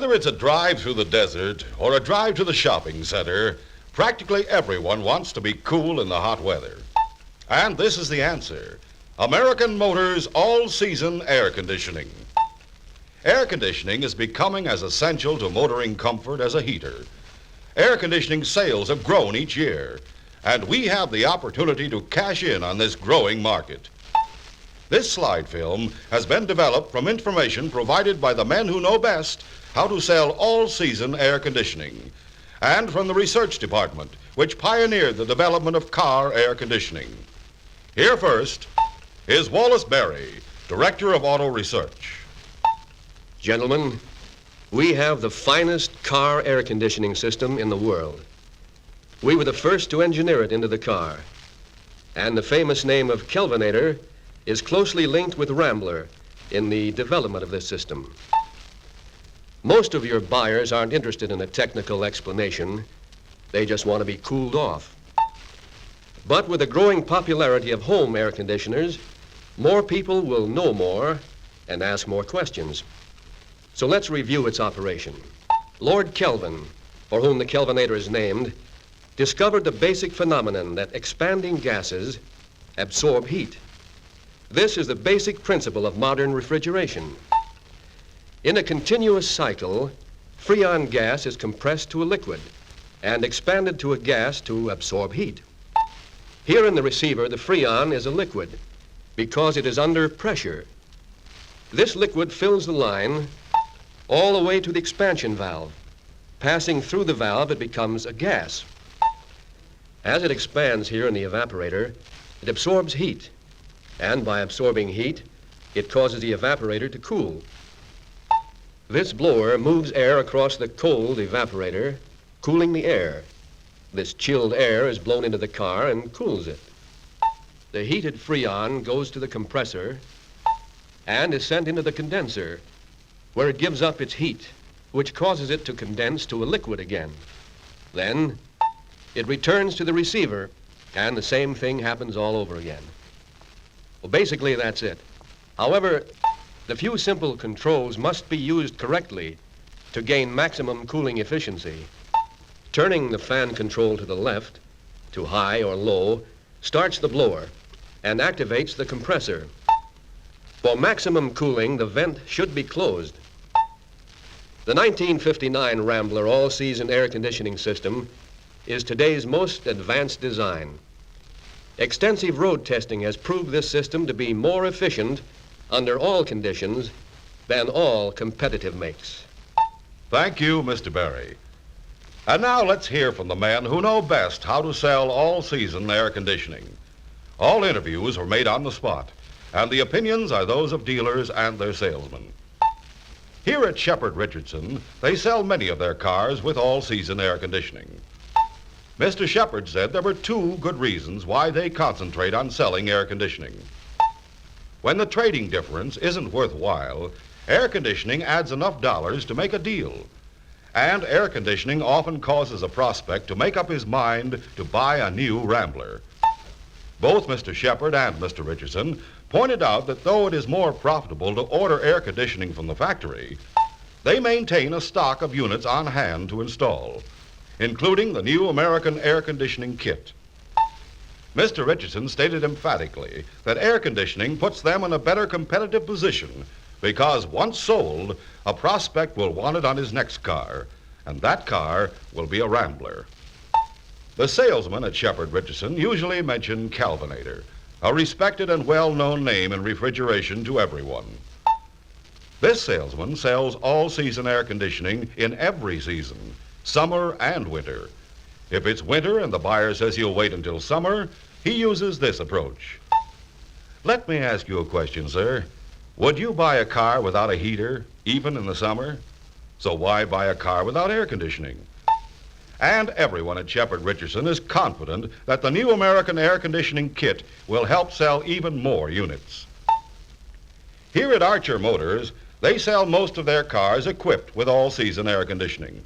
Whether it's a drive through the desert or a drive to the shopping center, practically everyone wants to be cool in the hot weather. And this is the answer. American Motors all-season air conditioning. Air conditioning is becoming as essential to motoring comfort as a heater. Air conditioning sales have grown each year, and we have the opportunity to cash in on this growing market. This slide film has been developed from information provided by the men who know best how to sell all-season air conditioning, and from the research department, which pioneered the development of car air conditioning. Here first is Wallace Berry, Director of Auto Research. Gentlemen, we have the finest car air conditioning system in the world. We were the first to engineer it into the car, and the famous name of Kelvinator is closely linked with Rambler in the development of this system. Most of your buyers aren't interested in a technical explanation. They just want to be cooled off. But with the growing popularity of home air conditioners, more people will know more and ask more questions. So let's review its operation. Lord Kelvin, for whom the Kelvinator is named, discovered the basic phenomenon that expanding gases absorb heat. This is the basic principle of modern refrigeration. In a continuous cycle, Freon gas is compressed to a liquid and expanded to a gas to absorb heat. Here in the receiver, the Freon is a liquid because it is under pressure. This liquid fills the line all the way to the expansion valve. Passing through the valve, it becomes a gas. As it expands here in the evaporator, it absorbs heat, and by absorbing heat, it causes the evaporator to cool. This blower moves air across the cold evaporator, cooling the air. This chilled air is blown into the car and cools it. The heated Freon goes to the compressor and is sent into the condenser, where it gives up its heat, which causes it to condense to a liquid again. Then it returns to the receiver, and the same thing happens all over again. Well, basically, that's it. However, the few simple controls must be used correctly to gain maximum cooling efficiency. Turning the fan control to the left, to high or low, starts the blower and activates the compressor. For maximum cooling, the vent should be closed. The 1959 Rambler all-season air conditioning system is today's most advanced design. Extensive road testing has proved this system to be more efficient under all conditions than all competitive makes. Thank you, Mr. Berry. And now let's hear from the men who know best how to sell all-season air conditioning. All interviews were made on the spot, and the opinions are those of dealers and their salesmen. Here at Shepherd Richardson, they sell many of their cars with all-season air conditioning. Mr. Shepherd said there were two good reasons why they concentrate on selling air conditioning. When the trading difference isn't worthwhile, air conditioning adds enough dollars to make a deal. And air conditioning often causes a prospect to make up his mind to buy a new Rambler. Both Mr. Shepherd and Mr. Richardson pointed out that though it is more profitable to order air conditioning from the factory, they maintain a stock of units on hand to install, including the new American air conditioning kit. Mr. Richardson stated emphatically that air conditioning puts them in a better competitive position because once sold, a prospect will want it on his next car, and that car will be a Rambler. The salesmen at Shepherd Richardson usually mention Kelvinator, a respected and well-known name in refrigeration to everyone. This salesman sells all-season air conditioning in every season, summer and winter. If it's winter and the buyer says he'll wait until summer, he uses this approach. Let me ask you a question, sir. Would you buy a car without a heater, even in the summer? So why buy a car without air conditioning? And everyone at Shepherd Richardson is confident that the new American air conditioning kit will help sell even more units. Here at Archer Motors, they sell most of their cars equipped with all-season air conditioning.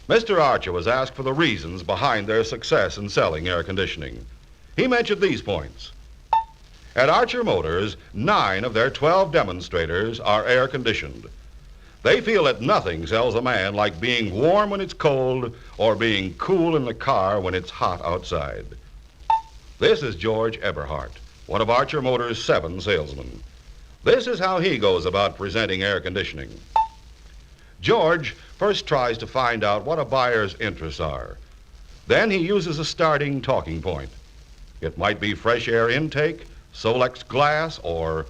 Mr. Archer was asked for the reasons behind their success in selling air conditioning. He mentioned these points. At Archer Motors, 9 of their 12 demonstrators are air-conditioned. They feel that nothing sells a man like being warm when it's cold or being cool in the car when it's hot outside. This is George Eberhardt, one of Archer Motors' 7 salesmen. This is how he goes about presenting air conditioning. George first tries to find out what a buyer's interests are. Then he uses a starting talking point. It might be fresh air intake, Solex glass, or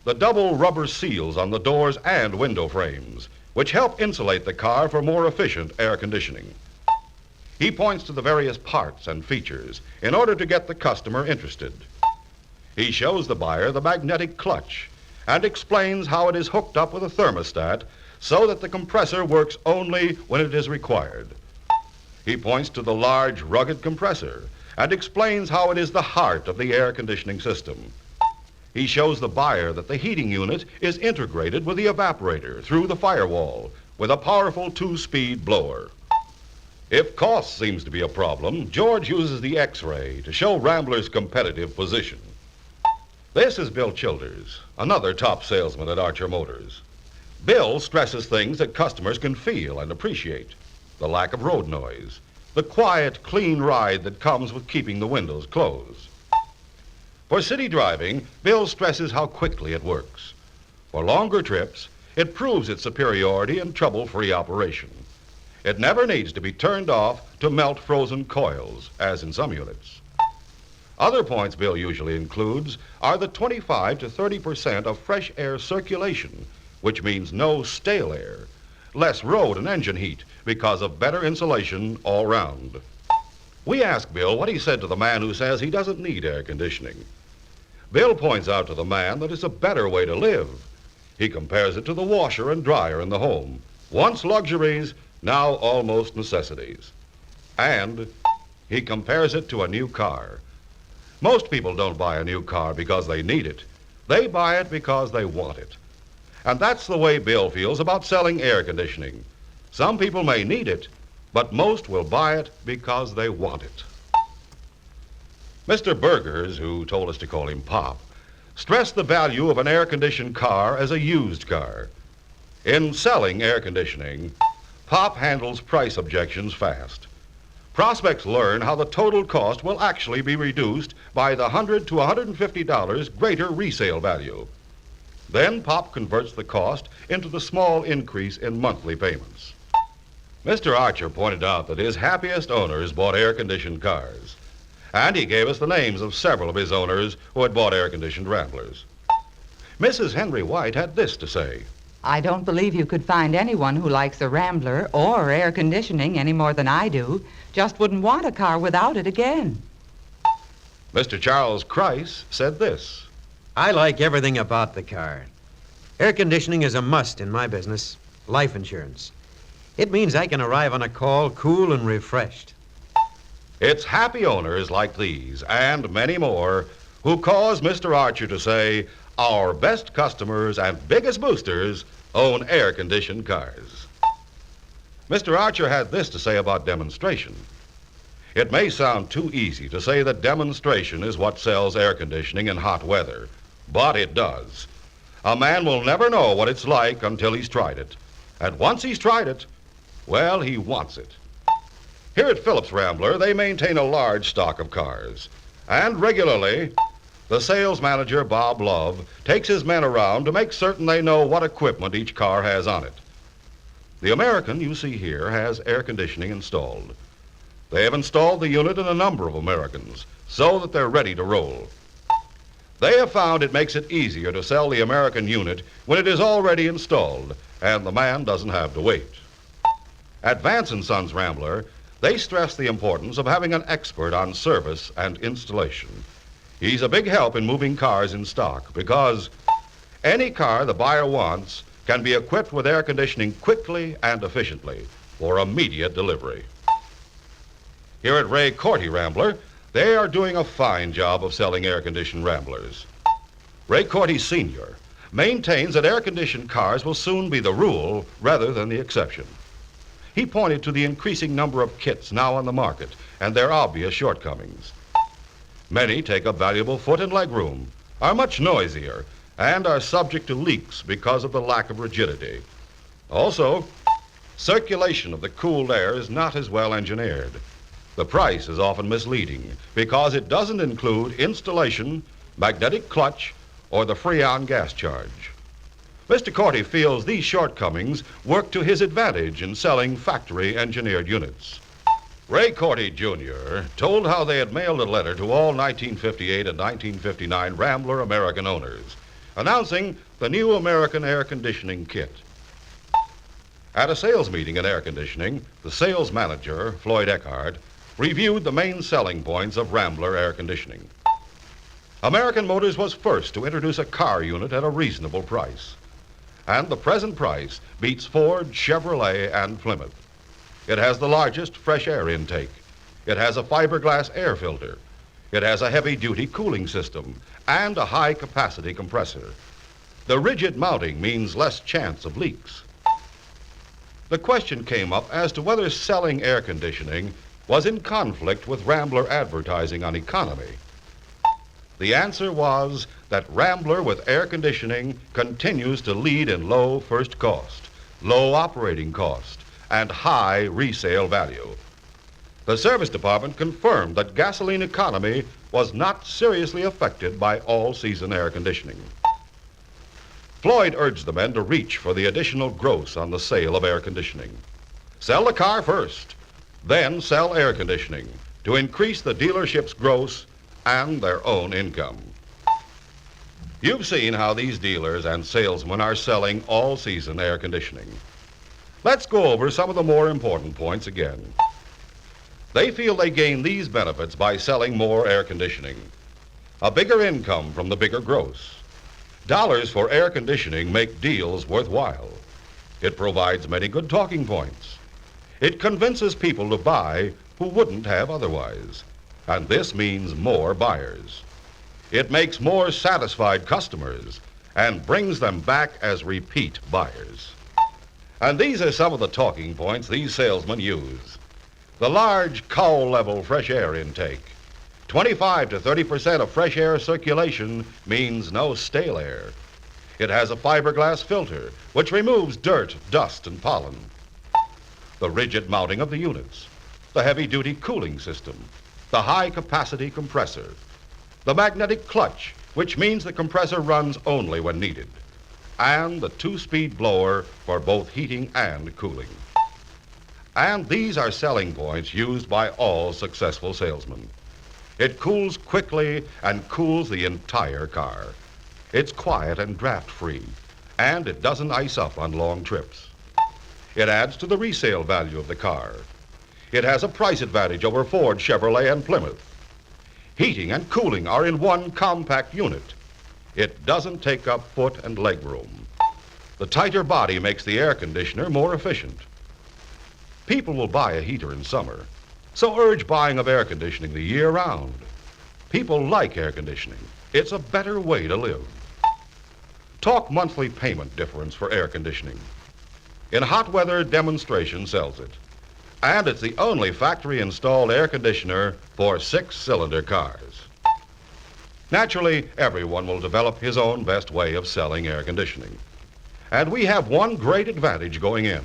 the double rubber seals on the doors and window frames, which help insulate the car for more efficient air conditioning. He points to the various parts and features in order to get the customer interested. He shows the buyer the magnetic clutch and explains how it is hooked up with a thermostat so that the compressor works only when it is required. He points to the large, rugged compressor and explains how it is the heart of the air conditioning system. He shows the buyer that the heating unit is integrated with the evaporator through the firewall with a powerful 2-speed blower. If cost seems to be a problem, George uses the X-ray to show Rambler's competitive position. This is Bill Childers, another top salesman at Archer Motors. Bill stresses things that customers can feel and appreciate. The lack of road noise, the quiet, clean ride that comes with keeping the windows closed. For city driving, Bill stresses how quickly it works. For longer trips, it proves its superiority in trouble-free operation. It never needs to be turned off to melt frozen coils, as in some units. Other points Bill usually includes are the 25 to 30% of fresh air circulation, which means no stale air, less road and engine heat because of better insulation all round. We asked Bill what he said to the man who says he doesn't need air conditioning. Bill points out to the man that it's a better way to live. He compares it to the washer and dryer in the home, once luxuries, now almost necessities. And he compares it to a new car. Most people don't buy a new car because they need it. They buy it because they want it. And that's the way Bill feels about selling air conditioning. Some people may need it, but most will buy it because they want it. Mr. Burgers, who told us to call him Pop, stressed the value of an air-conditioned car as a used car. In selling air conditioning, Pop handles price objections fast. Prospects learn how the total cost will actually be reduced by the $100 to $150 greater resale value. Then Pop converts the cost into the small increase in monthly payments. Mr. Archer pointed out that his happiest owners bought air-conditioned cars, and he gave us the names of several of his owners who had bought air-conditioned Ramblers. Mrs. Henry White had this to say. I don't believe you could find anyone who likes a Rambler or air conditioning any more than I do. Just wouldn't want a car without it again. Mr. Charles Christ said this. I like everything about the car. Air conditioning is a must in my business. Life insurance. It means I can arrive on a call cool and refreshed. It's happy owners like these, and many more, who cause Mr. Archer to say, our best customers and biggest boosters own air-conditioned cars. Mr. Archer had this to say about demonstration. It may sound too easy to say that demonstration is what sells air conditioning in hot weather, but it does. A man will never know what it's like until he's tried it. And once he's tried it, well, he wants it. Here at Phillips Rambler, they maintain a large stock of cars. And regularly, the sales manager, Bob Love, takes his men around to make certain they know what equipment each car has on it. The American you see here has air conditioning installed. They have installed the unit in a number of Americans so that they're ready to roll. They have found it makes it easier to sell the American unit when it is already installed and the man doesn't have to wait. At Vance & Sons Rambler, they stress the importance of having an expert on service and installation. He's a big help in moving cars in stock because any car the buyer wants can be equipped with air conditioning quickly and efficiently for immediate delivery. Here at Ray Corty Rambler, they are doing a fine job of selling air-conditioned Ramblers. Ray Corty Sr. maintains that air-conditioned cars will soon be the rule rather than the exception. He pointed to the increasing number of kits now on the market and their obvious shortcomings. Many take up valuable foot and leg room, are much noisier, and are subject to leaks because of the lack of rigidity. Also, circulation of the cooled air is not as well engineered. The price is often misleading because it doesn't include installation, magnetic clutch, or the Freon gas charge. Mr. Corty feels these shortcomings work to his advantage in selling factory-engineered units. Ray Corty, Jr. told how they had mailed a letter to all 1958 and 1959 Rambler American owners, announcing the new American air conditioning kit. At a sales meeting in air conditioning, the sales manager, Floyd Ehard, reviewed the main selling points of Rambler air conditioning. American Motors was first to introduce a car unit at a reasonable price. And the present price beats Ford, Chevrolet, and Plymouth. It has the largest fresh air intake. It has a fiberglass air filter. It has a heavy-duty cooling system and a high-capacity compressor. The rigid mounting means less chance of leaks. The question came up as to whether selling air conditioning was in conflict with Rambler advertising on economy. The answer was that Rambler with air conditioning continues to lead in low first cost, low operating cost, and high resale value. The service department confirmed that gasoline economy was not seriously affected by all-season air conditioning. Floyd urged the men to reach for the additional gross on the sale of air conditioning. Sell the car first, then sell air conditioning to increase the dealership's gross and their own income. You've seen how these dealers and salesmen are selling all-season air conditioning. Let's go over some of the more important points again. They feel they gain these benefits by selling more air conditioning. A bigger income from the bigger gross. Dollars for air conditioning make deals worthwhile. It provides many good talking points. It convinces people to buy who wouldn't have otherwise. And this means more buyers. It makes more satisfied customers and brings them back as repeat buyers. And these are some of the talking points these salesmen use. The large cowl-level fresh air intake. 25 to 30% of fresh air circulation means no stale air. It has a fiberglass filter, which removes dirt, dust, and pollen. The rigid mounting of the units. The heavy-duty cooling system. The high-capacity compressor. The magnetic clutch, which means the compressor runs only when needed. And the two-speed blower for both heating and cooling. And these are selling points used by all successful salesmen. It cools quickly and cools the entire car. It's quiet and draft-free, and it doesn't ice up on long trips. It adds to the resale value of the car. It has a price advantage over Ford, Chevrolet, and Plymouth. Heating and cooling are in one compact unit. It doesn't take up foot and leg room. The tighter body makes the air conditioner more efficient. People will buy a heater in summer, so urge buying of air conditioning the year round. People like air conditioning. It's a better way to live. Talk monthly payment difference for air conditioning. In hot weather, Demonstration sells it. And it's the only factory-installed air conditioner for 6-cylinder cars. Naturally, everyone will develop his own best way of selling air conditioning. And we have one great advantage going in.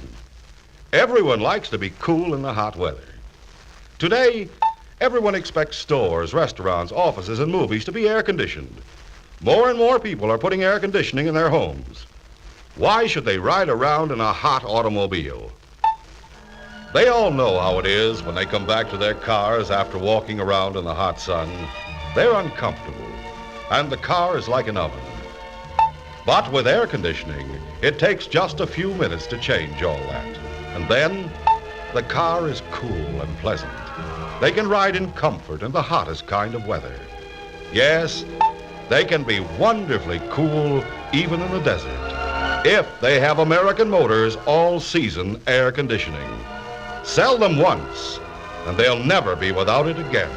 Everyone likes to be cool in the hot weather. Today, everyone expects stores, restaurants, offices, and movies to be air-conditioned. More and more people are putting air conditioning in their homes. Why should they ride around in a hot automobile? They all know how it is when they come back to their cars after walking around in the hot sun. They're uncomfortable, and the car is like an oven. But with air conditioning, it takes just a few minutes to change all that. And then, the car is cool and pleasant. They can ride in comfort in the hottest kind of weather. Yes, they can be wonderfully cool even in the desert if they have American Motors all-season air conditioning. Sell them once, and they'll never be without it again.